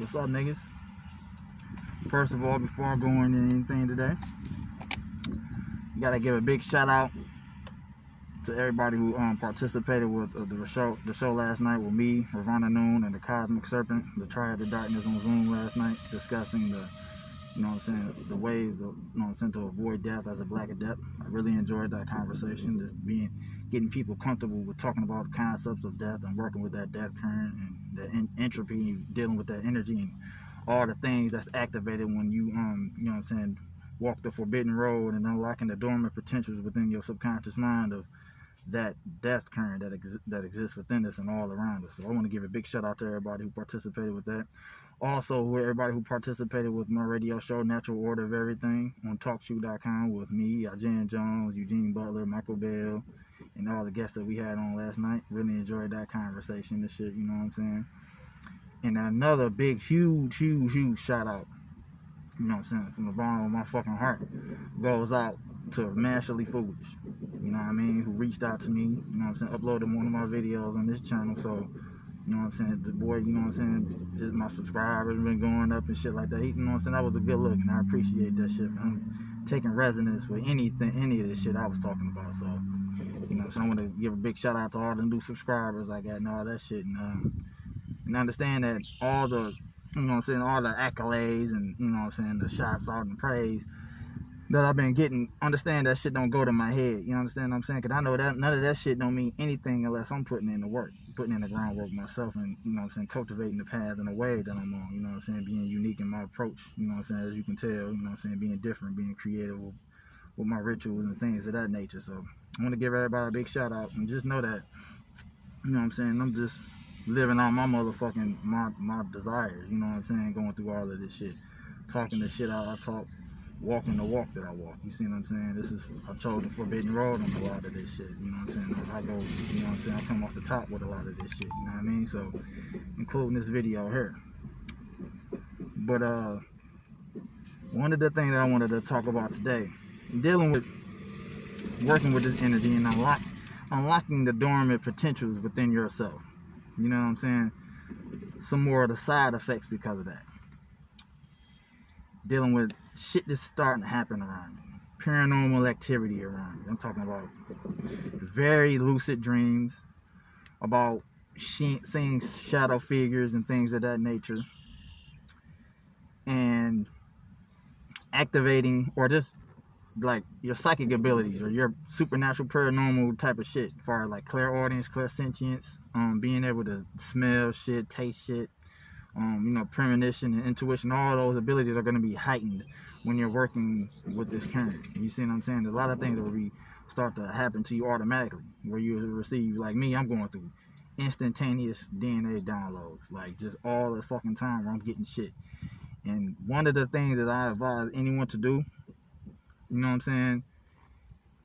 What's up, niggas? First of all, before I go into anything today, gotta give a big shout out to everybody who participated with the show last night with me, Ravana Noon, and the Cosmic Serpent, the Triad of Darkness on Zoom last night, discussing the, you know what I'm saying, the ways to, you know what I'm saying, to avoid death as a Black Adept. I really enjoyed that conversation, just getting people comfortable with talking about the concepts of death and working with that death current and the entropy, dealing with that energy and all the things that's activated when you, you know what I'm saying, walk the forbidden road and unlocking the dormant potentials within your subconscious mind of that death current that exists within us and all around us. So I want to give a big shout out to everybody who participated with that. Also, everybody who participated with my radio show, Natural Order of Everything, on TalkShoe.com with me, Jan Jones, Eugene Butler, Michael Bell, and all the guests that we had on last night. Really enjoyed that conversation and shit, you know what I'm saying? And another big, huge shout out, you know what I'm saying, from the bottom of my fucking heart, goes out to Masterly Foolish, you know what I mean, who reached out to me, you know what I'm saying, uploaded one of my videos on this channel. So, you know what I'm saying, the boy, you know what I'm saying, my subscribers been going up and shit like that. You know what I'm saying, that was a good look, and I appreciate that shit for him taking resonance with any of this shit I was talking about. So, you know, so I want to give a big shout out to all the new subscribers I got and all that shit, and understand that all the, you know what I'm saying, all the accolades and, you know what I'm saying, the shots out and praise that I've been getting, understand that shit don't go to my head, you understand what I'm saying? Because I know that none of that shit don't mean anything unless I'm putting in the work, putting in the groundwork myself, and, you know what I'm saying, cultivating the path and the way that I'm on, you know what I'm saying, being unique in my approach, you know what I'm saying, as you can tell, you know what I'm saying, being different, being creative with my rituals and things of that nature. So I want to give everybody a big shout out, and just know that, you know what I'm saying, I'm just living out my motherfucking, my desires, you know what I'm saying, going through all of this shit, talking the shit out I talk, walking the walk that I walk. You see what I'm saying? I chose the forbidden road on a lot of this shit, you know what I'm saying? I go, you know what I'm saying, I come off the top with a lot of this shit, you know what I mean? So, including this video here. But, one of the things that I wanted to talk about today, dealing with, working with this energy and unlocking the dormant potentials within yourself. You know what I'm saying? Some more of the side effects because of that. Dealing with shit that's starting to happen around you. Paranormal activity around you. I'm talking about very lucid dreams, about seeing shadow figures and things of that nature, and activating or just like your psychic abilities or your supernatural paranormal type of shit, as far as like clairaudience, clairsentience, being able to smell shit, taste shit, you know, premonition and intuition. All those abilities are going to be heightened when you're working with this current. You see what I'm saying? There's a lot of things that will start to happen to you automatically, where you receive, like me, I'm going through instantaneous DNA downloads, like just all the fucking time where I'm getting shit. And one of the things that I advise anyone to do, you know what I'm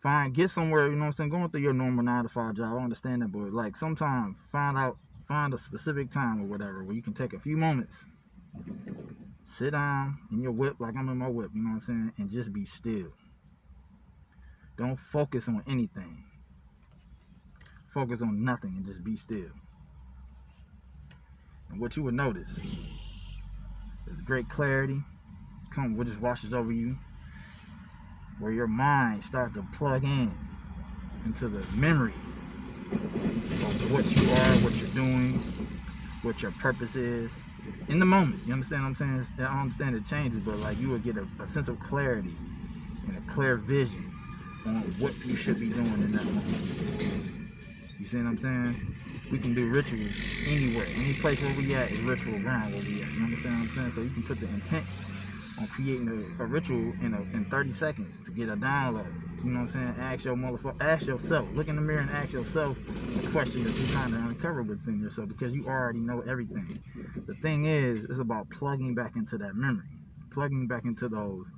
saying, get somewhere, you know what I'm saying, going through your normal 9-to-5 job, I understand that, but like sometimes find a specific time or whatever where you can take a few moments, sit down in your whip like I'm in my whip, you know what I'm saying, and just be still. Don't focus on anything. Focus on nothing and just be still. And what you would notice is great clarity what just washes over you, where your mind starts to plug into the memories of what you are, what you're doing, what your purpose is in the moment. You understand what I'm saying? I understand it changes, but like you would get a sense of clarity and a clear vision on what you should be doing in that moment. You see what I'm saying? We can do rituals anywhere. Any place where we at is ritual ground where we at. You understand what I'm saying? So you can put the intent on creating a ritual in 30 seconds to get a download. You know what I'm saying? Ask yourself. Look in the mirror and ask yourself a question that you're trying to uncover within yourself, because you already know everything. The thing is, it's about plugging back into that memory, plugging back into those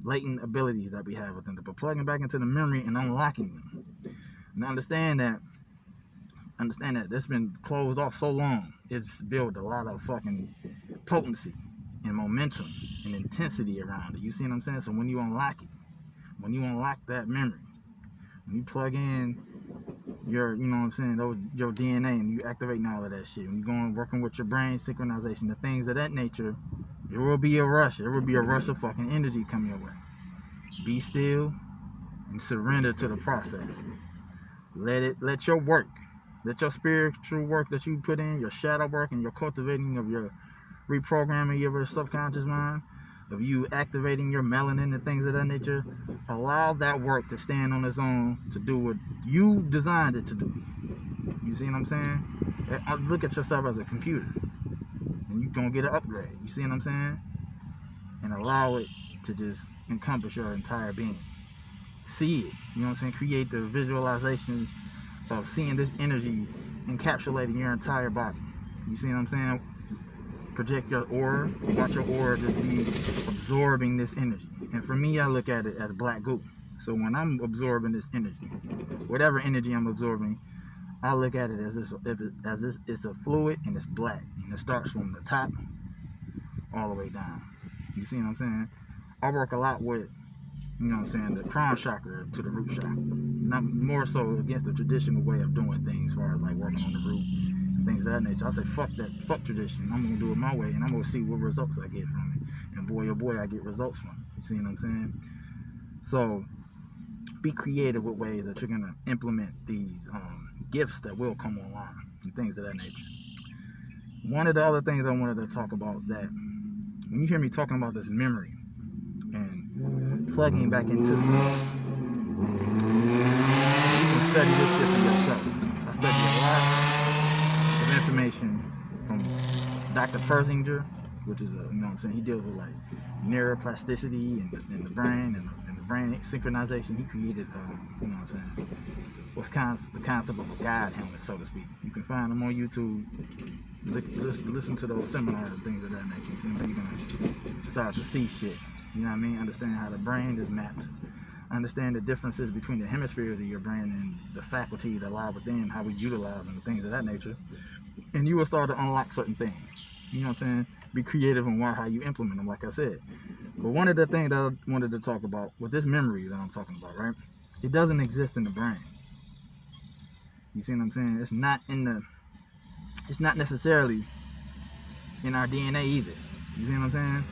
latent abilities that we have within it, but plugging back into the memory and unlocking them. And understand that that's been closed off so long. It's built a lot of fucking potency and momentum and intensity around it. You see what I'm saying? So when you unlock it, when you unlock that memory, when you plug in your, you know what I'm saying, your DNA, and you activating all of that shit. When you're going working with your brain synchronization, the things of that nature, there will be a rush. There will be a rush of fucking energy coming your way. Be still and surrender to the process. Let your work, let your spiritual work that you put in, your shadow work and your cultivating of your reprogramming of your subconscious mind, of you activating your melanin and things of that nature, allow that work to stand on its own to do what you designed it to do. You see what I'm saying? Look at yourself as a computer, and you're gonna get an upgrade. You see what I'm saying? And allow it to just encompass your entire being. See it. You know what I'm saying? Create the visualization of seeing this energy encapsulating your entire body. You see what I'm saying? Project your aura, watch your aura just be absorbing this energy. And for me, I look at it as black goo. So when I'm absorbing this energy, whatever energy I'm absorbing, I look at it as it's a fluid and it's black. And it starts from the top all the way down. You see what I'm saying? I work a lot with, you know what I'm saying, the crown chakra to the root chakra. Not more so against the traditional way of doing things, as far as like working on the root and things of that nature. I say fuck that, fuck tradition. I'm gonna do it my way, and I'm gonna see what results I get from it. And boy, oh boy, I get results from it. You see what I'm saying? So be creative with ways that you're gonna implement these gifts that will come online and things of that nature. One of the other things I wanted to talk about, that when you hear me talking about this memory and plugging back into it, you can study this shit for yourself. I study a lot of information from Dr. Persinger, which is you know what I'm saying, he deals with like neuroplasticity and the brain and the brain synchronization. He created you know what I'm saying, the concept of a God helmet, so to speak. You can find them on YouTube. Listen to those seminars and things of that nature. You see, you're gonna start to see shit. You know what I mean? Understand how the brain is mapped. Understand the differences between the hemispheres of your brain and the faculty that lie within, how we utilize them, and things of that nature. And you will start to unlock certain things. You know what I'm saying? Be creative in how you implement them, like I said. But one of the things that I wanted to talk about with this memory that I'm talking about, right? It doesn't exist in the brain. You see what I'm saying? It's not necessarily in our DNA either. You see what I'm saying?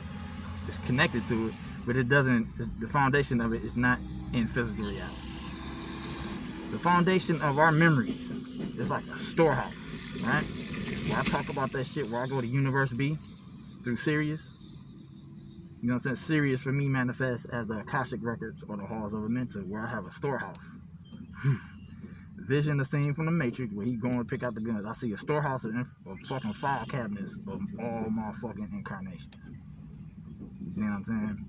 It's connected to it, but it doesn't, the foundation of it is not in physical reality. The foundation of our memories is like a storehouse, right? Where I talk about that shit, where I go to Universe B through Sirius. You know what I'm saying? Sirius for me manifests as the Akashic Records or the Halls of a Mentor, where I have a storehouse. Vision the scene from the Matrix where he going to pick out the guns. I see a storehouse of fucking file cabinets of all my fucking incarnations. You see what I'm saying?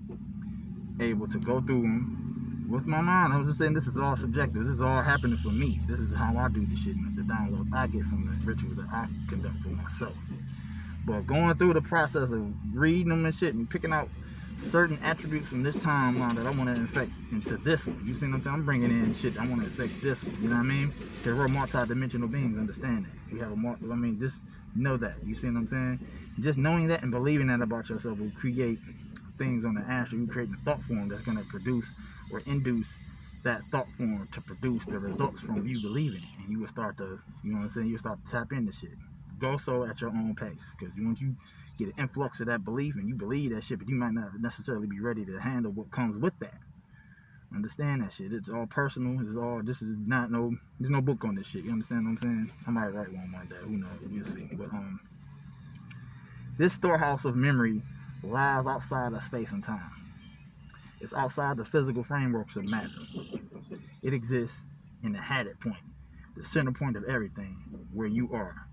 Able to go through them with my mind. I was just saying, this is all subjective. This is all happening for me. This is how I do the shit, the downloads I get from the rituals that I conduct for myself. But going through the process of reading them and shit and picking out certain attributes from this timeline that I want to infect into this one. You see what I'm saying? I'm bringing in shit I want to infect this one. You know what I mean? Because we're multi-dimensional beings. Understand that. We have just know that. You see what I'm saying? Just knowing that and believing that about yourself will create things on the astral. You create the thought form that's going to produce or induce that thought form to produce the results from you believing it. And you will start to, you know what I'm saying? You'll start to tap into shit. Go so at your own pace. Because once you get an influx of that belief and you believe that shit, but you might not necessarily be ready to handle what comes with that. Understand that shit. It's all personal. There's no book on this shit. You understand what I'm saying? I might write one like that. Who knows? We'll see. But this storehouse of memory lies outside of space and time. It's outside the physical frameworks of matter. It exists in the Haddad point, the center point of everything, where you are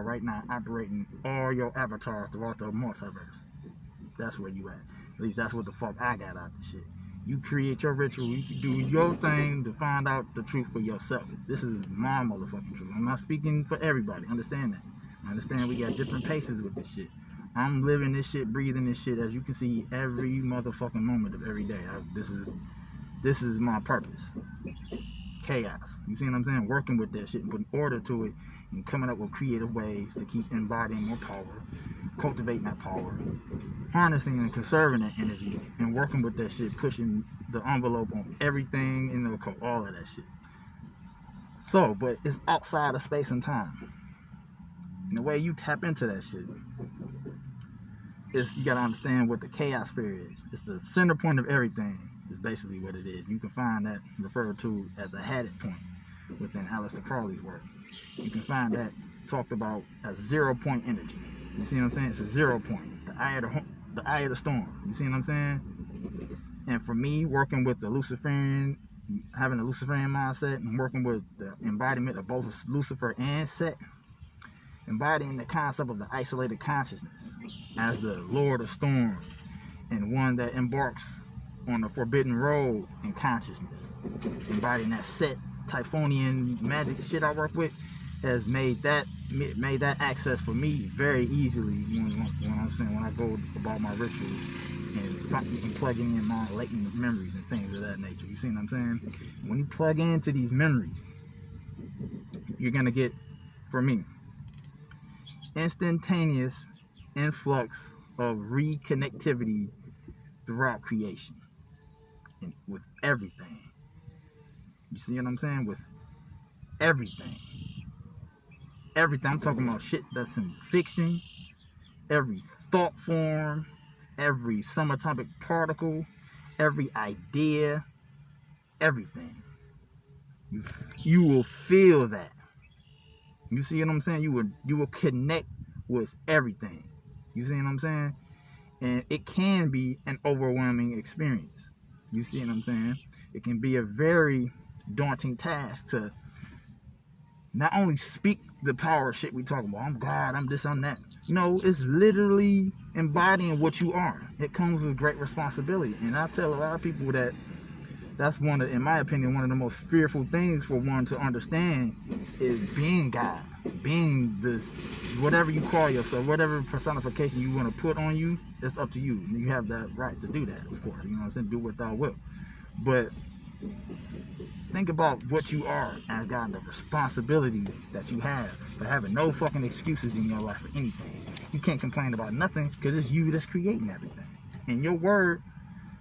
right now, operating all your avatars throughout the multiverse. That's where you at. At least that's what the fuck I got out the shit. You create your ritual, you do your thing to find out the truth for yourself. This is my motherfucking truth. I'm not speaking for everybody. Understand that. I understand we got different paces with this shit. I'm living this shit, breathing this shit, as you can see, every motherfucking moment of every day. This is my purpose. Chaos. You see what I'm saying? Working with that shit and putting order to it and coming up with creative ways to keep embodying more power, cultivating that power, harnessing and conserving that energy, and working with that shit, pushing the envelope on everything in the occult, all of that shit. So, but it's outside of space and time. And the way you tap into that shit is, you gotta understand what the chaos sphere is. It's the center point of everything, is basically what it is. You can find that referred to as the Haddon point within Aleister Crowley's work. You can find that talked about as 0 point energy. You see what I'm saying? It's a 0 point, the eye of the storm. You see what I'm saying? And for me, working with the Luciferian, having a Luciferian mindset, and working with the embodiment of both Lucifer and Set, embodying the concept of the isolated consciousness as the Lord of Storms, and one that embarks on the forbidden road in consciousness, embodying that Set Typhonian magic shit I work with, has made that access for me very easily when I go about my rituals and plugging in my latent memories and things of that nature. You see what I'm saying? When you plug into these memories, you're gonna get, for me, instantaneous influx of reconnectivity throughout creation and with everything. You see what I'm saying? With everything. Everything. I'm talking about shit that's in fiction, every thought form, every subatomic particle, every idea, everything. You will feel that. You see what I'm saying? You will connect with everything. You see what I'm saying? And it can be an overwhelming experience. You see what I'm saying? It can be a very daunting task to not only speak the power shit we talk about. I'm God, I'm this, I'm that. No, it's literally embodying what you are. It comes with great responsibility. And I tell a lot of people that that's one of, in my opinion, one of the most fearful things for one to understand is being God. Being this, whatever you call yourself, whatever personification you want to put on you, it's up to you. You have that right to do that, of course. You know what I'm saying? Do what thou wilt. But think about what you are as God, the responsibility that you have for having no fucking excuses in your life for anything. You can't complain about nothing because it's you that's creating everything. And your word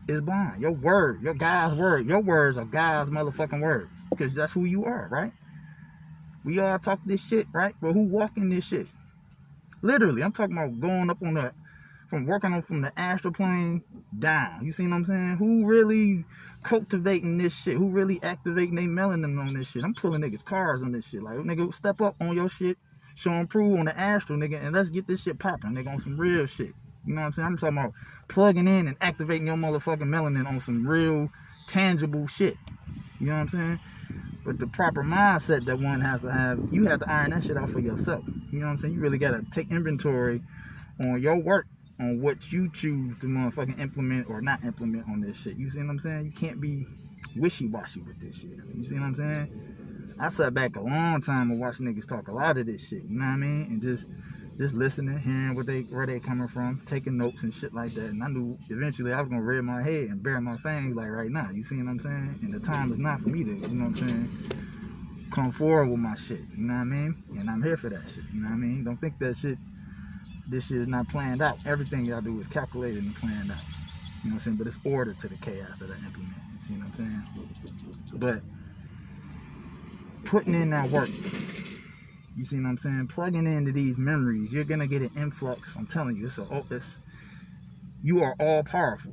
is blind. Your word, your God's word, your words are God's motherfucking words. Because that's who you are, right? We all talk this shit, right? But who walking this shit? Literally, I'm talking about going up on from the astral plane down. You see what I'm saying? Who really cultivating this shit? Who really activating their melanin on this shit? I'm pulling niggas' cars on this shit. Like, nigga, step up on your shit, show and prove on the astral, nigga, and let's get this shit popping, nigga, on some real shit. You know what I'm saying? I'm talking about plugging in and activating your motherfucking melanin on some real, tangible shit. You know what I'm saying? But the proper mindset that one has to have, you have to iron that shit out for yourself. You know what I'm saying? You really got to take inventory on your work, on what you choose to motherfucking implement or not implement on this shit. You see what I'm saying? You can't be wishy-washy with this shit. You see what I'm saying? I sat back a long time and watched niggas talk a lot of this shit. You know what I mean? And just listening, hearing where they coming from, taking notes and shit like that. And I knew eventually I was gonna rear my head and bare my fangs like right now. You see what I'm saying? And the time is not for me to, you know what I'm saying, come forward with my shit. You know what I mean? And I'm here for that shit. You know what I mean? Don't think that shit, this shit is not planned out. Everything y'all do is calculated and planned out. You know what I'm saying? But it's order to the chaos that I implement. You see what I'm saying? But putting in that work, you see what I'm saying? Plugging into these memories, you're gonna get an influx. I'm telling you, you are all powerful.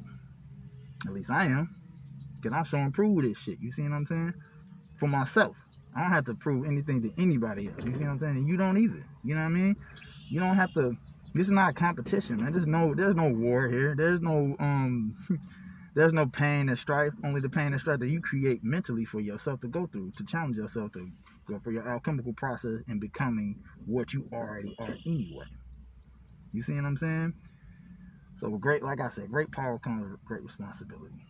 At least I am. Cause I'm showing prove this shit. You see what I'm saying? For myself. I don't have to prove anything to anybody else. You see what I'm saying? And you don't either. You know what I mean? You don't have to. This is not a competition, man. There's no war here. There's no pain and strife. Only the pain and strife that you create mentally for yourself to go through, to challenge yourself to go for your alchemical process and becoming what you already are anyway. You see what I'm saying? So great, like I said, great power comes with great responsibility.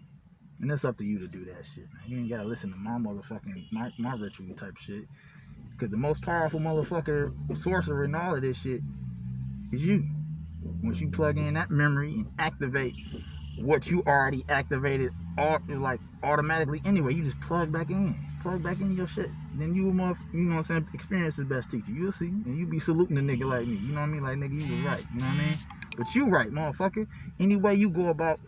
And it's up to you to do that shit, man. You ain't gotta listen to my motherfucking, my ritual type shit. Because the most powerful motherfucker, sorcerer and all of this shit is you. Once you plug in that memory and activate what you already activated automatically anyway, you just plug back in your shit. Then you know what I'm saying, experience the best teacher. You'll see, and you be saluting a nigga like me. You know what I mean? Like, nigga, you was right. You know what I mean? But you right, motherfucker. Any way you go about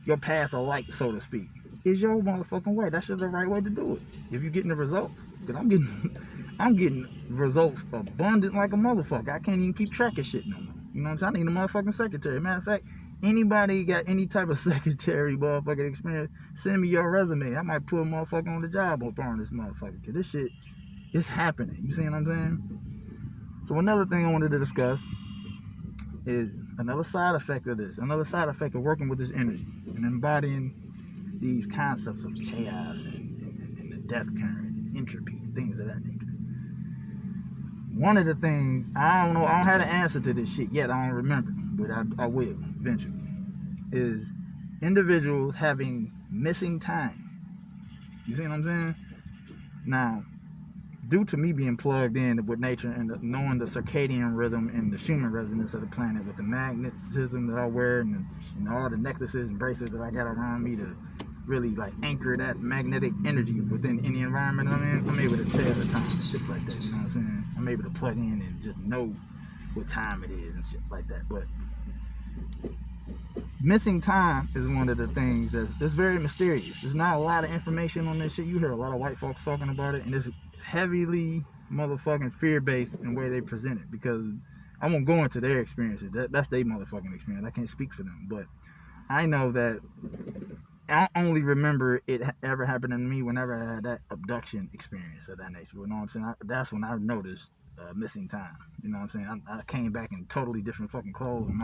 your path of light, so to speak, is your motherfucking way. That's just the right way to do it. If you're getting the results, Because I'm getting results abundant like a motherfucker. I can't even keep track of shit no more. You know what I'm saying? I need a motherfucking secretary. Matter of fact, anybody got any type of secretary motherfucking experience, send me your resume. I might put a motherfucker on the job on this motherfucker. Because this shit is happening. You see what I'm saying? So another thing I wanted to discuss is another side effect of this. Another side effect of working with this energy and embodying these concepts of chaos and the death current and entropy and things of that nature. One of the things, I don't have the answer to this shit yet, I don't remember, but I will eventually, is individuals having missing time. You see what I'm saying? Now, due to me being plugged in with nature and knowing the circadian rhythm and the Schumann resonance of the planet with the magnetism that I wear and all the necklaces and bracelets that I got around me to really like anchor that magnetic energy within any environment I'm in, I'm able to tell the time and shit like that, you know what I'm saying? I'm able to plug in and just know what time it is and shit like that. But missing time is one of the things that's very mysterious. There's not a lot of information on this shit. You hear a lot of white folks talking about it, and it's heavily motherfucking fear-based in the way they present it, because I won't go into their experiences. That's their motherfucking experience. I can't speak for them, but I know that I only remember it ever happening to me whenever I had that abduction experience of that nature. You know what I'm saying? That's when I noticed missing time. You know what I'm saying? I came back in totally different fucking clothes, and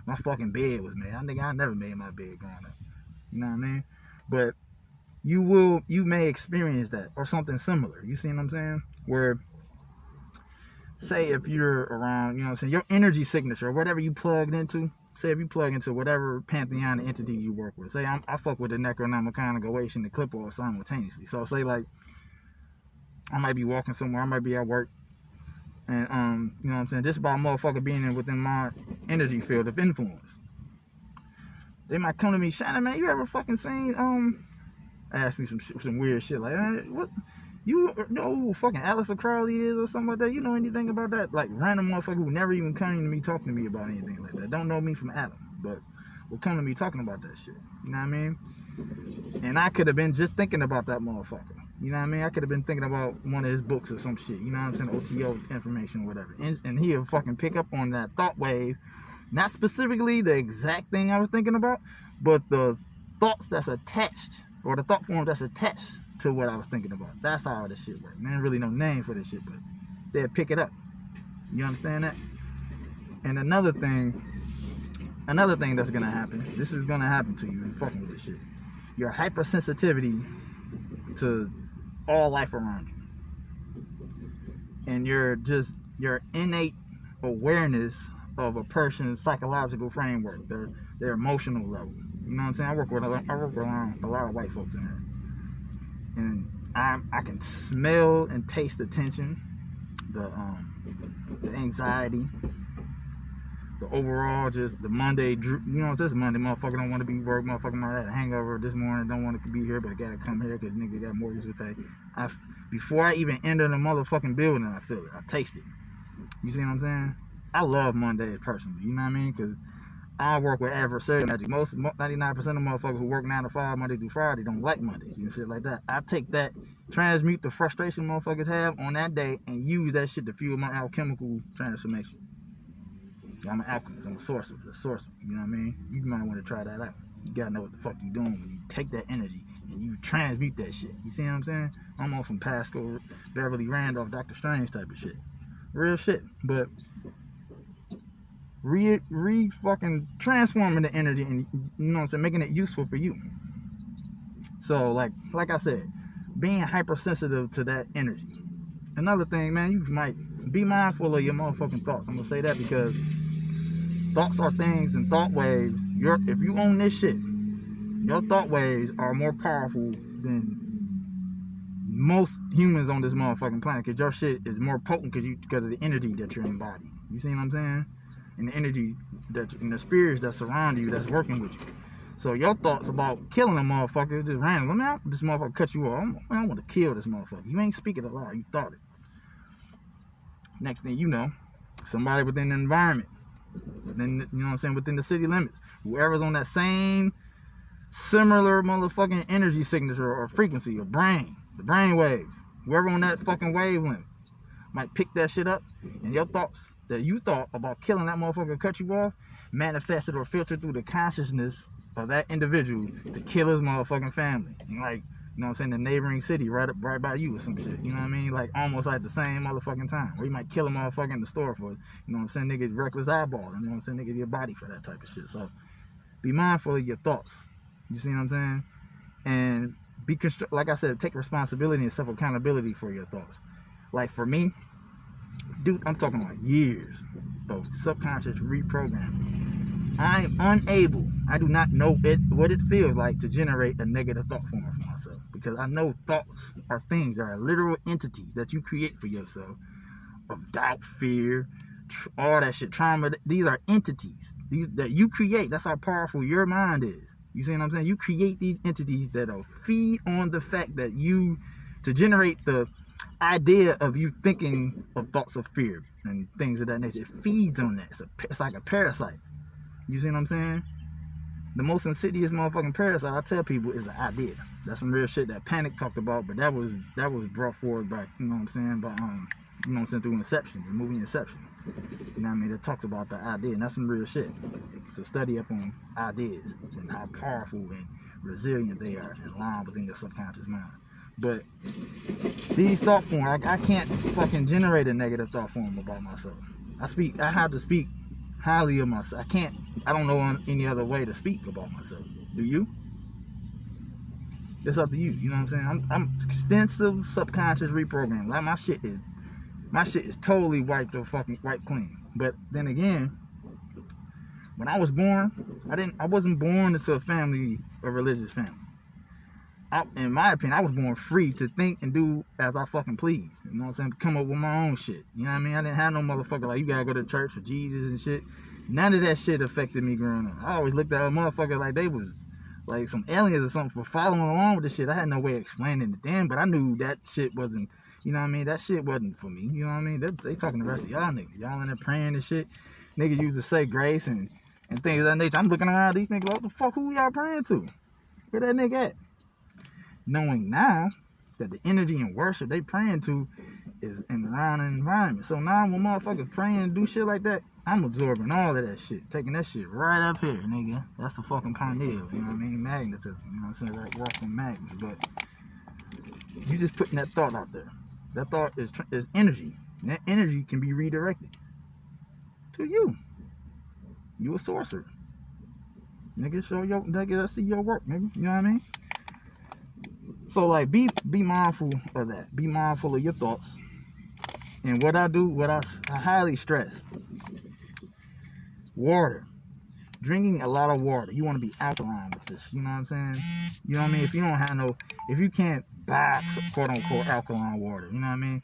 my fucking bed was made. I think I never made my bed growing up. You know what I mean? But you may experience that or something similar. You see what I'm saying? Where, say if you're around, you know what I'm saying, your energy signature or whatever you plugged into. Say if you plug into whatever pantheon entity you work with. Say I fuck with the Necronomicon, Goation, the Clipboard simultaneously. So say like I might be walking somewhere, I might be at work, and you know what I'm saying, just by a motherfucker being within my energy field of influence, they might come to me, Shannon, man, you ever fucking seen ask me some weird shit like, what? You know who fucking Aleister Crowley is or something like that? You know anything about that? Like random motherfucker who never even come to me talking to me about anything like that. Don't know me from Adam, but will come to me talking about that shit. You know what I mean? And I could have been just thinking about that motherfucker. You know what I mean? I could have been thinking about one of his books or some shit. You know what I'm saying? OTO information or whatever. And he'll fucking pick up on that thought wave. Not specifically the exact thing I was thinking about, but the thoughts that's attached, or the thought form that's attached to what I was thinking about. That's how this shit works. There ain't really no name for this shit, but they'll pick it up. You understand that? And another thing that's gonna happen, this is gonna happen to you fucking with this shit. Your hypersensitivity to all life around you. And your innate awareness of a person's psychological framework, their emotional level. You know what I'm saying? I work around a lot of white folks in here. And I can smell and taste the tension, the anxiety, the overall just the Monday, you know, it's Monday, motherfucker don't want to be work, motherfucker might have a hangover this morning, don't want to be here, but I gotta come here because nigga got mortgage to pay. Before I even enter the motherfucking building, I feel it, I taste it. You see what I'm saying? I love Mondays personally, you know what I mean? Because I work with adversarial magic. 99% of motherfuckers who work 9 to 5 Monday through Friday don't like Mondays and shit like that. I take that, transmute the frustration motherfuckers have on that day, and use that shit to fuel my alchemical transformation. I'm an alchemist. I'm a sorcerer. You know what I mean? You might want to try that out. You gotta know what the fuck you doing when you take that energy and you transmute that shit. You see what I'm saying? I'm on some Pascal, Beverly Randolph, Dr. Strange type of shit. Real shit. But fucking transforming the energy and, you know what I'm saying, making it useful for you. So like I said, being hypersensitive to that energy. Another thing, man, you might be mindful of your motherfucking thoughts. I'm gonna say that because thoughts are things and thought waves. If you own this shit, your thought waves are more powerful than most humans on this motherfucking planet, because your shit is more potent because of the energy that you're embodying. You see what I'm saying? And the energy and the spirits that surround you, that's working with you. So your thoughts about killing a motherfucker just random. I mean, this motherfucker cut you off. I want to kill this motherfucker. You ain't speaking it aloud. You thought it. Next thing you know, somebody within the environment, within, you know what I'm saying, within the city limits, whoever's on that same similar motherfucking energy signature or frequency or the brain waves, Whoever on that fucking wavelength might pick that shit up, and your thoughts that you thought about killing that motherfucker, cut you off, manifested or filtered through the consciousness of that individual to kill his motherfucking family. And like, you know what I'm saying, the neighboring city right by you or some shit. You know what I mean? Like almost like the same motherfucking time. Or you might kill a motherfucker in the store for, you know what I'm saying, nigga, reckless eyeball. You know what I'm saying? Nigga, your body for that type of shit. So be mindful of your thoughts. You see what I'm saying? And be like I said, take responsibility and self-accountability for your thoughts. Like for me, dude, I'm talking about years of subconscious reprogramming. I'm unable, I do not know what it feels like to generate a negative thought form for myself, because I know thoughts are things that are literal entities that you create for yourself of doubt, fear, all that shit, trauma. These are entities that you create. That's how powerful your mind is. You see what I'm saying? You create these entities that'll feed on the fact that to generate the idea of you thinking of thoughts of fear and things of that nature. It feeds on that. It's like a parasite. You see what I'm saying? The most insidious motherfucking parasite, I tell people, is an idea. That's some real shit that Panic talked about, but that was brought forward by, you know what I'm saying, by you know what I'm saying, through Inception, the movie Inception. You know what I mean? It talks about the idea, and that's some real shit. So study up on ideas and how powerful and resilient they are and line within your subconscious mind. But these thought forms, I can't fucking generate a negative thought form about myself. I have to speak highly of myself. I don't know any other way to speak about myself. Do you? It's up to you. You know what I'm saying? I'm extensive subconscious reprogramming. Like my shit is totally wiped clean. But then again, when I was born, I wasn't born into a religious family. In my opinion, I was born free to think and do as I fucking please. You know what I'm saying? Come up with my own shit. You know what I mean? I didn't have no motherfucker like, you gotta go to church for Jesus and shit. None of that shit affected me growing up. I always looked at a motherfucker like they was like some aliens or something for following along with this shit. I had no way of explaining it then, but I knew that shit wasn't, you know what I mean? That shit wasn't for me. You know what I mean? They talking the rest of y'all niggas. Y'all in there praying and shit. Niggas used to say grace and things of that nature. I'm looking around these niggas, what the fuck, who y'all praying to? Where that nigga at? Knowing now that the energy and worship they praying to is in around an environment. So now when motherfuckers praying and do shit like that, I'm absorbing all of that shit. Taking that shit right up here, nigga. That's the fucking pineal, you know what I mean? Magnetism, you know what I'm saying? Like walking magnets. But you just putting that thought out there. That thought is energy. And that energy can be redirected to you. You a sorcerer. Nigga, I see your work, nigga. You know what I mean? So like be mindful of that. Be mindful of your thoughts. And what I highly stress. Water. Drinking a lot of water. You want to be alkaline with this. You know what I'm saying? You know what I mean? If you can't buy quote unquote alkaline water, you know what I mean?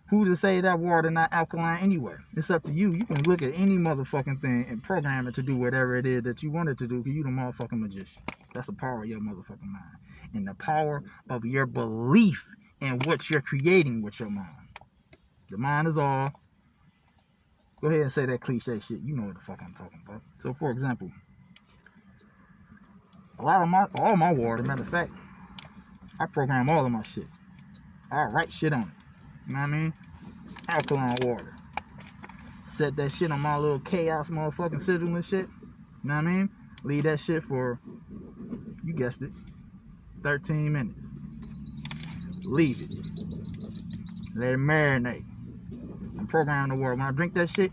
Who to say that water not alkaline anyway? It's up to you. You can look at any motherfucking thing and program it to do whatever it is that you want it to do, because you the motherfucking magician. That's the power of your motherfucking mind. And the power of your belief in what you're creating with your mind. The mind is all. Go ahead and say that cliche shit. You know what the fuck I'm talking about. So for example, all my water, matter of fact, I program all of my shit. I write shit on it. You know what I mean? Alkaline water. Set that shit on my little chaos motherfucking sigil and shit. You know what I mean? Leave that shit for, you guessed it, 13 minutes. Leave it. Let it marinate. I'm programming the water. When I drink that shit,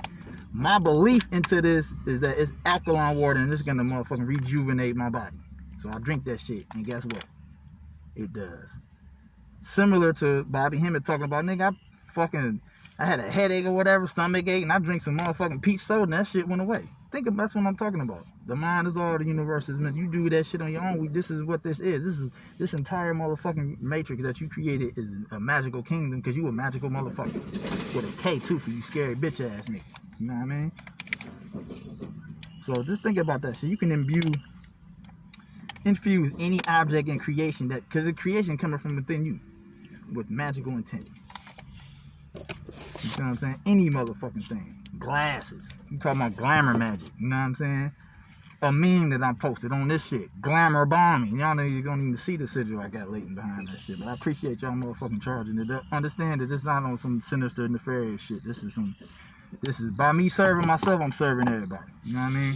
my belief into this is that it's alkaline water and it's gonna motherfucking rejuvenate my body. So I drink that shit, and guess what? It does. Similar to Bobby Hemmett talking about, nigga, I had a headache or whatever, stomach ache, and I drank some motherfucking peach soda and that shit went away. That's what I'm talking about. The mind is all, the universe is meant. You do that shit on your own. This is what this is. This entire motherfucking matrix that you created is a magical kingdom, because you a magical motherfucker. With a K too, for you scary bitch ass nigga. You know what I mean? So just think about that shit. You can infuse any object in creation, because the creation coming from within you with magical intent. You know what I'm saying? Any motherfucking thing. Glasses. You talking about glamour magic. You know what I'm saying? a meme that I posted on this shit. Glamour bombing. Y'all know you don't even see the sigil I got latent behind that shit. But I appreciate y'all motherfucking charging it up. Understand that it's not on some sinister, nefarious shit. This is by me serving myself, I'm serving everybody. You know what I mean?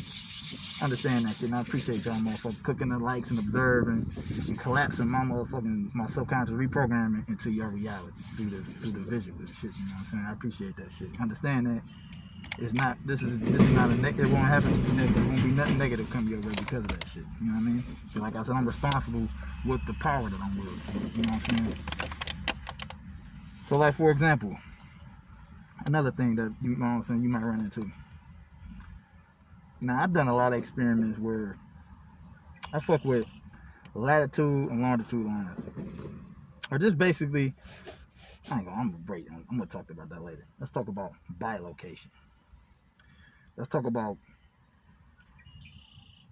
Understand that shit, and I appreciate y'all motherfuckers cooking the likes and observing and collapsing my subconscious reprogramming into your reality through the visual and shit. You know what I'm saying? I appreciate that shit. Understand that it's not. This is not a negative. It won't happen to you negative. It won't be nothing negative come your way because of that shit. You know what I mean? So like I said, I'm responsible with the power that I'm with. You know what I'm saying? So like for example, another thing that you know what I'm saying you might run into. Now, I've done a lot of experiments where I fuck with latitude and longitude lines. Or just basically, I'm gonna talk about that later. Let's talk about bilocation. Let's talk about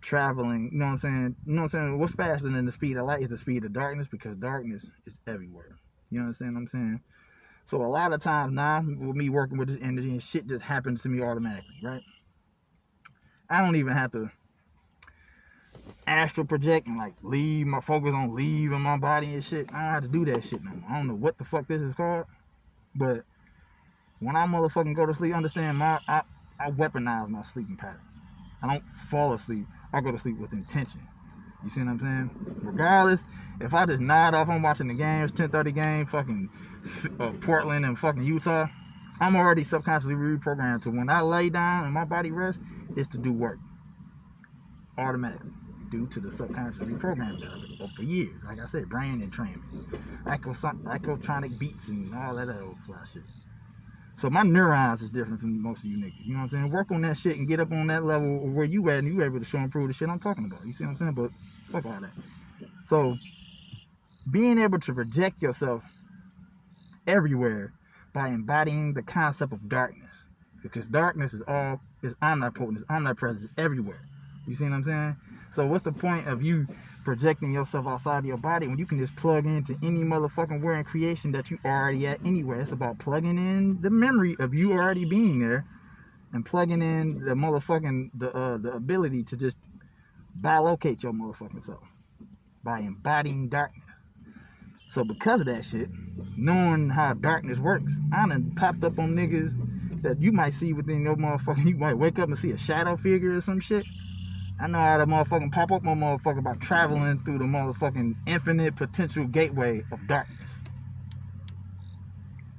traveling, you know what I'm saying? You know what I'm saying? What's faster than the speed of light is the speed of darkness, because darkness is everywhere. You understand what I'm saying? So a lot of times now, with me working with this energy and shit just happens to me automatically, right? I don't even have to astral project and like leave my focus on leaving my body and shit. I don't have to do that shit no more. I don't know what the fuck this is called, but when I motherfucking go to sleep, understand I weaponize my sleeping patterns. I don't fall asleep. I go to sleep with intention. You see what I'm saying? Regardless, if I just nod off, I'm watching the games, 10:30 game, fucking Portland and fucking Utah, I'm already subconsciously reprogrammed to when I lay down and my body rests, is to do work. Automatically. Due to the subconscious reprogramming that I've been for years. Like I said, brain entrainment. Echotronic beats and all that other old fly shit. So my neurons is different from most of you niggas. You know what I'm saying? Work on that shit and get up on that level where you at and you able to show and prove the shit I'm talking about. You see what I'm saying? But fuck all that. So being able to project yourself everywhere by embodying the concept of darkness, because darkness is omnipotent, it's omnipresent, it's everywhere. You see what I'm saying? So what's the point of you projecting yourself outside of your body when you can just plug into any motherfucking word in creation that you already at anywhere? It's about plugging in the memory of you already being there and plugging in the motherfucking the ability to just bilocate your motherfucking self by embodying darkness. So because of that shit, knowing how darkness works, I done popped up on niggas that you might see within your motherfucking, you might wake up and see a shadow figure or some shit. I know how to motherfucking pop up on motherfucker by traveling through the motherfucking infinite potential gateway of darkness.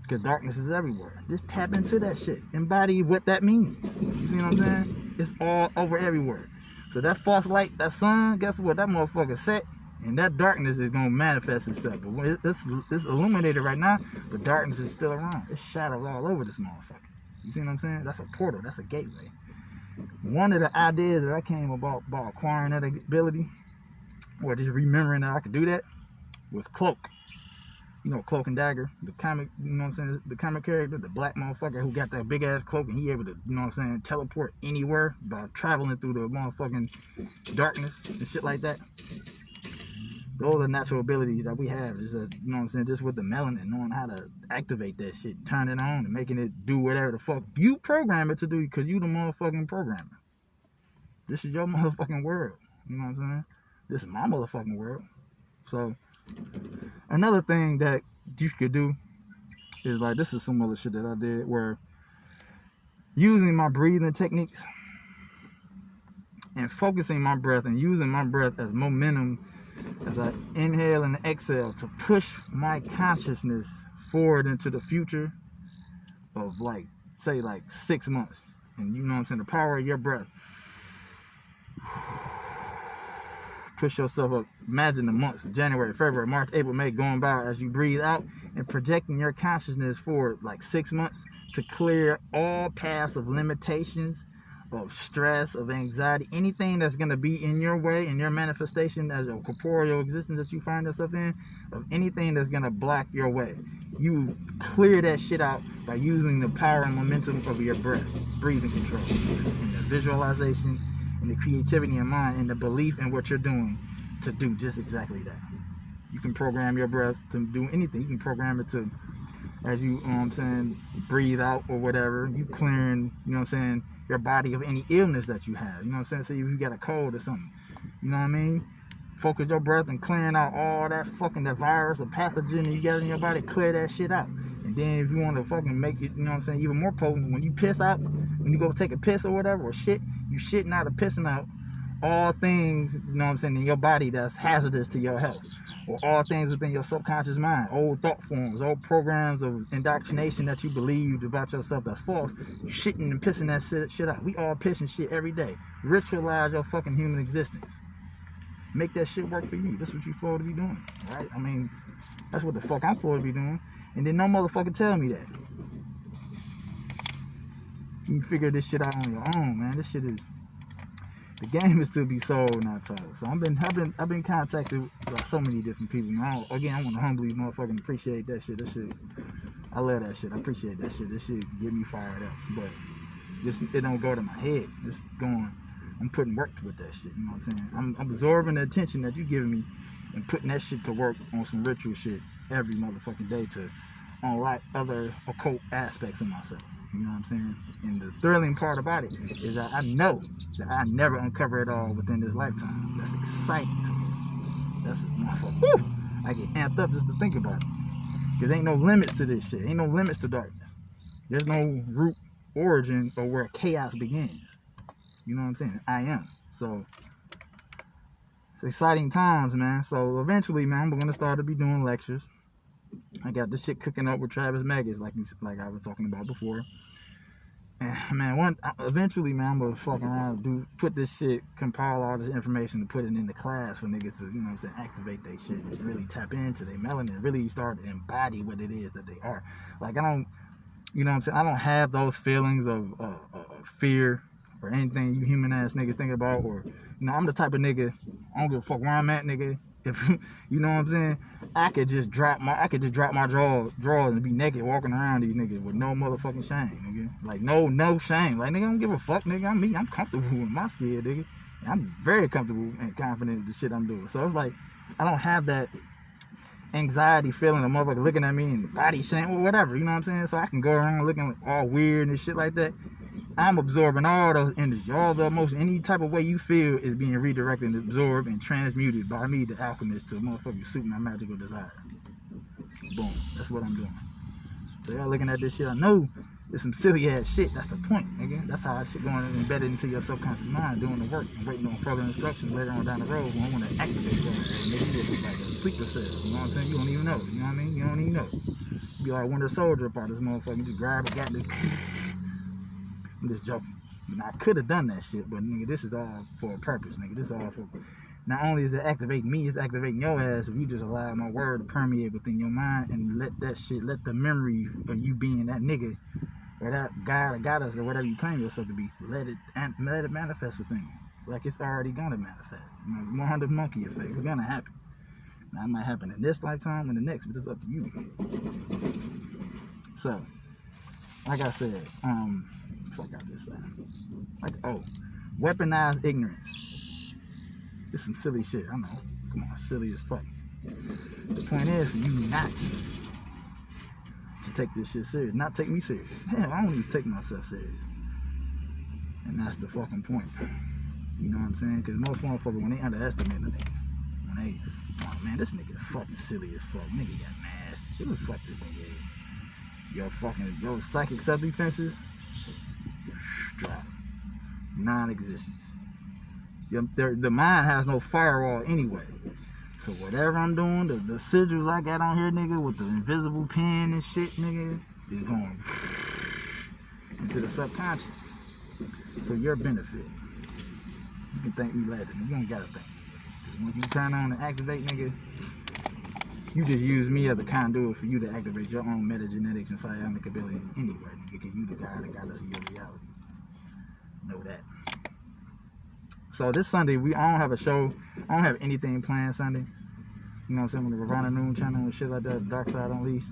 Because darkness is everywhere. Just tap into that shit. Embody what that means. You see what I'm saying? It's all over everywhere. So that false light, that sun, guess what? That motherfucker set. And that darkness is going to manifest itself. But when it's illuminated right now, the darkness is still around. There's shadows all over this motherfucker. You see what I'm saying? That's a portal. That's a gateway. One of the ideas that I came about acquiring that ability, or just remembering that I could do that, was Cloak. You know, Cloak and Dagger, the comic, you know what I'm saying, the comic character, the black motherfucker who got that big ass cloak and he able to, you know what I'm saying, teleport anywhere by traveling through the motherfucking darkness and shit like that. Those are natural abilities that we have, just you know what I'm saying, just with the melanin, knowing how to activate that shit, turn it on and making it do whatever the fuck you program it to do, because you the motherfucking programmer. This is your motherfucking world. You know what I'm saying? This is my motherfucking world. So another thing that you could do is, like, this is some other shit that I did, where using my breathing techniques and focusing my breath and using my breath as momentum as I inhale and exhale to push my consciousness forward into the future of, like, say, like 6 months. And you know what I'm saying? The power of your breath. Push yourself up. Imagine the months, January, February, March, April, May, going by as you breathe out and projecting your consciousness forward like 6 months to clear all paths of limitations, of stress, of anxiety, anything that's going to be in your way, in your manifestation as a corporeal existence that you find yourself in, of anything that's going to block your way. You clear that shit out by using the power and momentum of your breath, breathing control, and the visualization, and the creativity in mind, and the belief in what you're doing to do just exactly that. You can program your breath to do anything. You can program it to, as you, breathe out or whatever, you clearing, you know what I'm saying, your body of any illness that you have. You know what I'm saying? So if you got a cold or something, you know what I mean? Focus your breath and clearing out all that fucking that virus or pathogen that you got in your body, clear that shit out. And then if you want to fucking make it, you know what I'm saying, even more potent, when you piss out, when you go take a piss or whatever, or shit, you shitting out or pissing out all things, you know what I'm saying, in your body that's hazardous to your health. Or all things within your subconscious mind, old thought forms, old programs of indoctrination that you believed about yourself that's false, you shitting and pissing that shit out. We all pissing shit every day. Ritualize your fucking human existence. Make that shit work for you. That's what you're supposed to be doing, right? I mean, that's what the fuck I'm supposed to be doing. And then no motherfucker tell me that. You can figure this shit out on your own, man. This shit is, the game is to be sold, not told. So I've been contacted by so many different people. Now, again, I want to humbly motherfucking appreciate that shit. That shit, I love that shit. I appreciate that shit. This shit get me fired up. But it don't go to my head. It's going. I'm putting work with that shit, you know what I'm saying? I'm absorbing the attention that you giving me and putting that shit to work on some ritual shit every motherfucking day to unlock other occult aspects of myself, you know what I'm saying? And the thrilling part about it is that I know that I never uncover it all within this lifetime. That's exciting to me. That's a motherfucker. Woo! I get amped up just to think about it. Because ain't no limits to this shit. Ain't no limits to darkness. There's no root origin or where chaos begins. You know what I'm saying? I am. So, it's exciting times, man. So, eventually, man, we're going to start to be doing lectures. I got this shit cooking up with Travis Maggots, like I was talking about before. And, man, eventually, man, I'm going to fuck around, put this shit, compile all this information and put it in the class for niggas to, you know what I'm saying, activate their shit and really tap into their melanin, really start to embody what it is that they are. Like, I don't, you know what I'm saying, I don't have those feelings of fear or anything you human ass niggas thinking about, or, you know, I'm the type of nigga, I don't give a fuck where I'm at, nigga. If, you know what I'm saying, I could just drop my drawers and be naked walking around these niggas with no motherfucking shame, nigga. Like, no shame. Like, nigga, I don't give a fuck, nigga. I'm comfortable with my skin, nigga. I'm very comfortable and confident in the shit I'm doing. So it's like, I don't have that anxiety feeling of motherfucker looking at me and body shame or whatever, you know what I'm saying? So I can go around looking all weird and shit like that. I'm absorbing all those energy, all the emotion, any type of way you feel is being redirected and absorbed and transmuted by me, the alchemist, to motherfucking suit my magical desire. Boom. That's what I'm doing. So y'all looking at this shit, I know it's some silly ass shit. That's the point, nigga. That's how that shit going embedded into your subconscious mind, doing the work and waiting on further instructions later on down the road when I want to activate your ass. Nigga, you just like a sleeper cell. You know what I'm saying? You don't even know. You know what I mean? You don't even know. You be like Winter Soldier about this motherfucker. You just grab a got this. I'm just joking. And I could have done that shit, but nigga, this is all for a purpose, nigga. This is all for. Not only is it activating me, it's activating your ass if you just allow my word to permeate within your mind and let that shit, let the memory of you being that nigga or that guy that got us or whatever you claim yourself to be, let it manifest within you. Like it's already gonna manifest. You know, 100 monkey effect. It's gonna happen. Now, it might happen in this lifetime or the next, but it's up to you. So, like I said, fuck out this side. Like, weaponized ignorance. It's some silly shit, I know. Come on, silly as fuck. The point is for you not to take this shit serious. Not take me serious. Hell, I don't even take myself serious. And that's the fucking point. You know what I'm saying? Because most motherfuckers, when they underestimate a nigga, when they, oh man, this nigga fucking silly as fuck. Nigga got mask. Shit, what the fuck this nigga is? Your psychic self-defenses, drop. Non-existence. The mind has no firewall anyway. So whatever I'm doing, the sigils I got on here, nigga, with the invisible pen and shit, nigga, is going into the subconscious for your benefit. You can thank me later. You don't gotta thank me. Once you turn on and activate, nigga, you just use me as a conduit for you to activate your own metagenetics and psionic ability anyway, nigga, because you the guy that got us in your reality. Know that. So this Sunday, I don't have a show. I don't have anything planned Sunday. You know what I'm saying? With the Ravana Noon channel and shit like that, Dark Side Unleashed.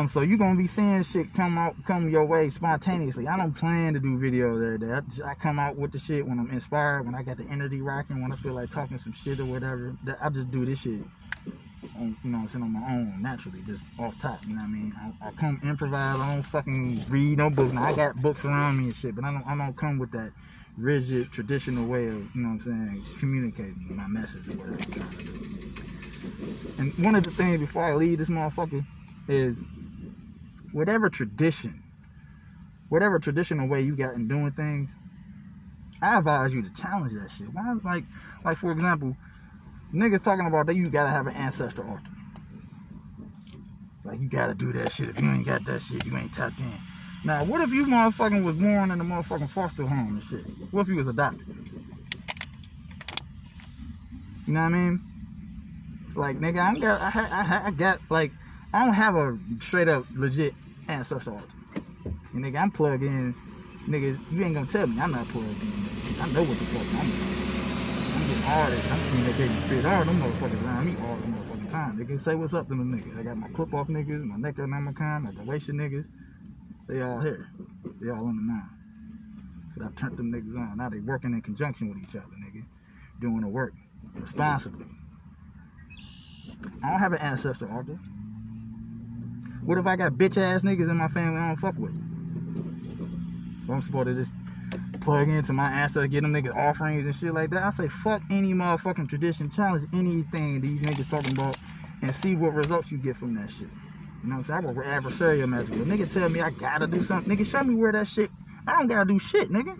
So you're going to be seeing shit come your way spontaneously. I don't plan to do videos every day. I come out with the shit when I'm inspired, when I got the energy rocking, when I feel like talking some shit or whatever. I just do this shit you know what I'm saying, on my own, naturally, just off top, you know what I mean? I come improvise, I don't fucking read no books. Now, I got books around me and shit, but I don't come with that rigid, traditional way of, you know what I'm saying, communicating my message or whatever I'm trying to do. And one of the things before I leave this motherfucker is whatever traditional way you got in doing things, I advise you to challenge that shit. Why, like for example, niggas talking about that you gotta have an ancestor altar. Like, you gotta do that shit. If you ain't got that shit, you ain't tapped in. Now, what if you motherfucking was born in a motherfucking foster home and shit? What if you was adopted? You know what I mean? Like, nigga, I don't have a straight up legit ancestor altar. And nigga, I'm plugged in. Nigga, you ain't gonna tell me I'm not plugged in. Nigga. I know what the fuck I'm getting all this. I'm communicating spirit. All them motherfuckers around me all the motherfucking time. They can say what's up to them niggas. I got my clip off niggas, my Necronomicon, my Bilocation niggas. They all here. They all on the mind. But I turned them niggas on. Now they working in conjunction with each other, nigga. Doing the work responsibly. I don't have an ancestor altar. What if I got bitch ass niggas in my family I don't fuck with? So I'm supposed to just plug into my ancestors, get them niggas offerings and shit like that. I say fuck any motherfucking tradition, challenge anything these niggas talking about, and see what results you get from that shit. You know what I'm saying? I work with adversarial magic. A nigga tell me I gotta do something, nigga, show me where that shit. I don't gotta do shit, nigga.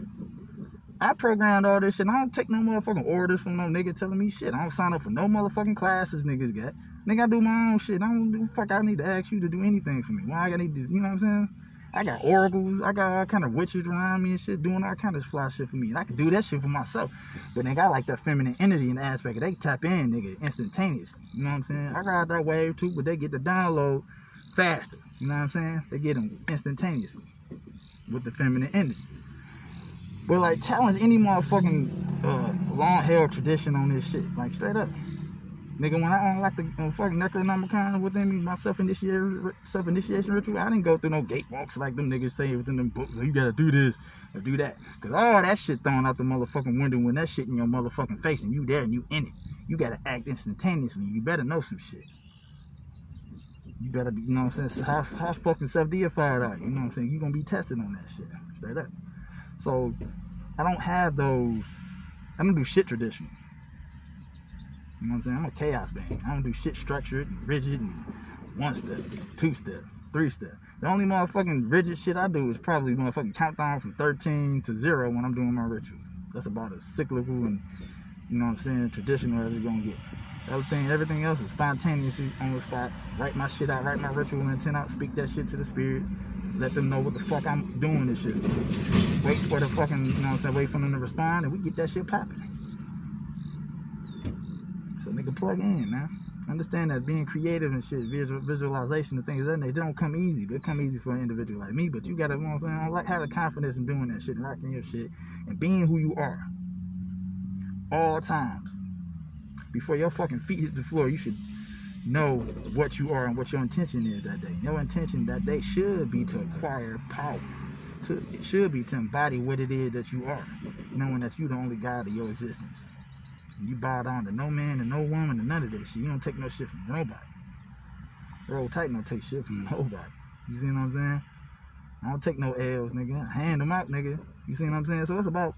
I programmed all this shit. I don't take no motherfucking orders from no nigga telling me shit. I don't sign up for no motherfucking classes niggas got. Nigga, I do my own shit. I don't do fuck. I need to ask you to do anything for me. Why I need to, you know what I'm saying? I got oracles. I got all kind of witches around me and shit doing all kind of fly shit for me. And I can do that shit for myself. But nigga, I like that feminine energy in the aspect of they tap in, nigga, instantaneously. You know what I'm saying? I ride that wave too, but they get the download faster. You know what I'm saying? They get them instantaneously with the feminine energy. But like, challenge any motherfucking long-held tradition on this shit. Like, straight up. Nigga, when I unlocked the fucking Necronomicon within me, my self-initiation ritual, I didn't go through no gate walks like them niggas say within them books. You gotta do this or do that. Because all that shit thrown out the motherfucking window when that shit in your motherfucking face and you there and you in it. You gotta act instantaneously. You better know some shit. You better be, you know what I'm saying? How fucking self-deified are you? You know what I'm saying? You gonna be tested on that shit. Straight up. So, I don't have those. I don't do shit traditional. You know what I'm saying? I'm a chaos being. I don't do shit structured and rigid and 1-step, 2-step, 3-step. The only motherfucking rigid shit I do is probably motherfucking countdown from 13 to 0 when I'm doing my rituals. That's about as cyclical and, you know what I'm saying, traditional as it's gonna get. Everything else is spontaneously on the spot. Write my shit out, write my ritual intent out, speak that shit to the spirit. Let them know what the fuck I'm doing this shit for. Wait for the fucking, you know what I'm saying, wait for them to respond, and we get that shit popping. So nigga, plug in, man. Understand that being creative and shit, visualization and things like that, they don't come easy. They come easy for an individual like me, but you gotta, you know what I'm saying, have the confidence in doing that shit and rocking your shit and being who you are. All times. Before your fucking feet hit the floor, you should know what you are and what your intention is that day. Your intention that day should be to acquire power. It should be to embody what it is that you are, knowing that you're the only God of your existence. And you bow down to no man and no woman and none of that shit. You don't take no shit from nobody. Roll tight, don't take shit from nobody. You see what I'm saying? I don't take no L's, nigga. I hand them out, nigga. You see what I'm saying? So it's about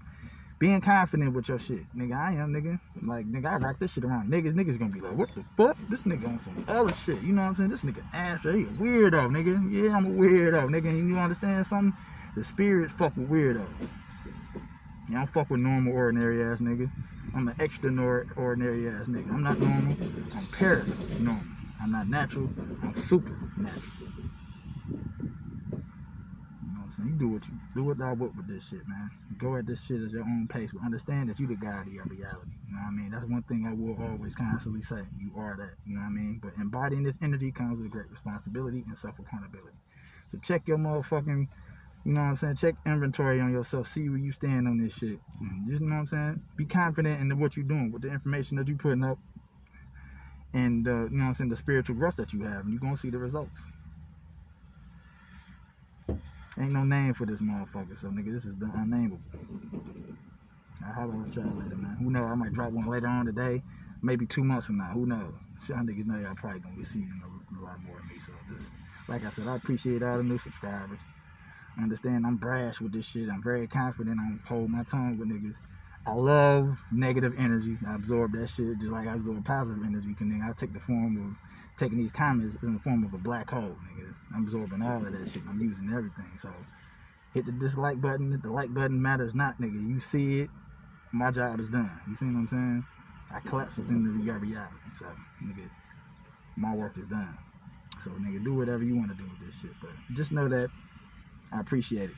being confident with your shit. Nigga, I am, nigga. Like, nigga, I rock this shit around. Niggas gonna be like, what the fuck? This nigga on some other shit. You know what I'm saying? This nigga Asher, he a weirdo, nigga. Yeah, I'm a weirdo, nigga. And you understand something? The spirits fuck with weirdos. Yeah, I don't fuck with normal, ordinary ass nigga. I'm an extraordinary ass nigga. I'm not normal. I'm paranormal. I'm not natural. I'm supernatural. So you do what thou wilt with this shit, man. Go at this shit at your own pace, but understand that you the God of your reality. You know what I mean? That's one thing I will always constantly say. You are that. You know what I mean? But embodying this energy comes with great responsibility and self-accountability. So check your motherfucking, you know what I'm saying? Check inventory on yourself. See where you stand on this shit. Just, you know what I'm saying? Be confident in what you're doing with the information that you're putting up and, you know what I'm saying, the spiritual growth that you have. And you're going to see the results. Ain't no name for this motherfucker, so nigga, this is the Unnameable. I'll holler at y'all later, man. Who knows? I might drop one later on today, maybe 2 months from now. Who knows? Y'all niggas know y'all probably gonna be seeing a lot more of me. So just like I said, I appreciate all the new subscribers. I understand I'm brash with this shit. I'm very confident. I'm holding my tongue with niggas. I love negative energy. I absorb that shit just like I absorb positive energy. And then I take the form of taking these comments in the form of a black hole, nigga. I'm absorbing all of that shit. I'm using everything. So hit the dislike button. If the like button matters not, nigga. You see it, my job is done. You see what I'm saying? I collapse within the reality. So, nigga, my work is done. So, nigga, do whatever you want to do with this shit. But just know that I appreciate it.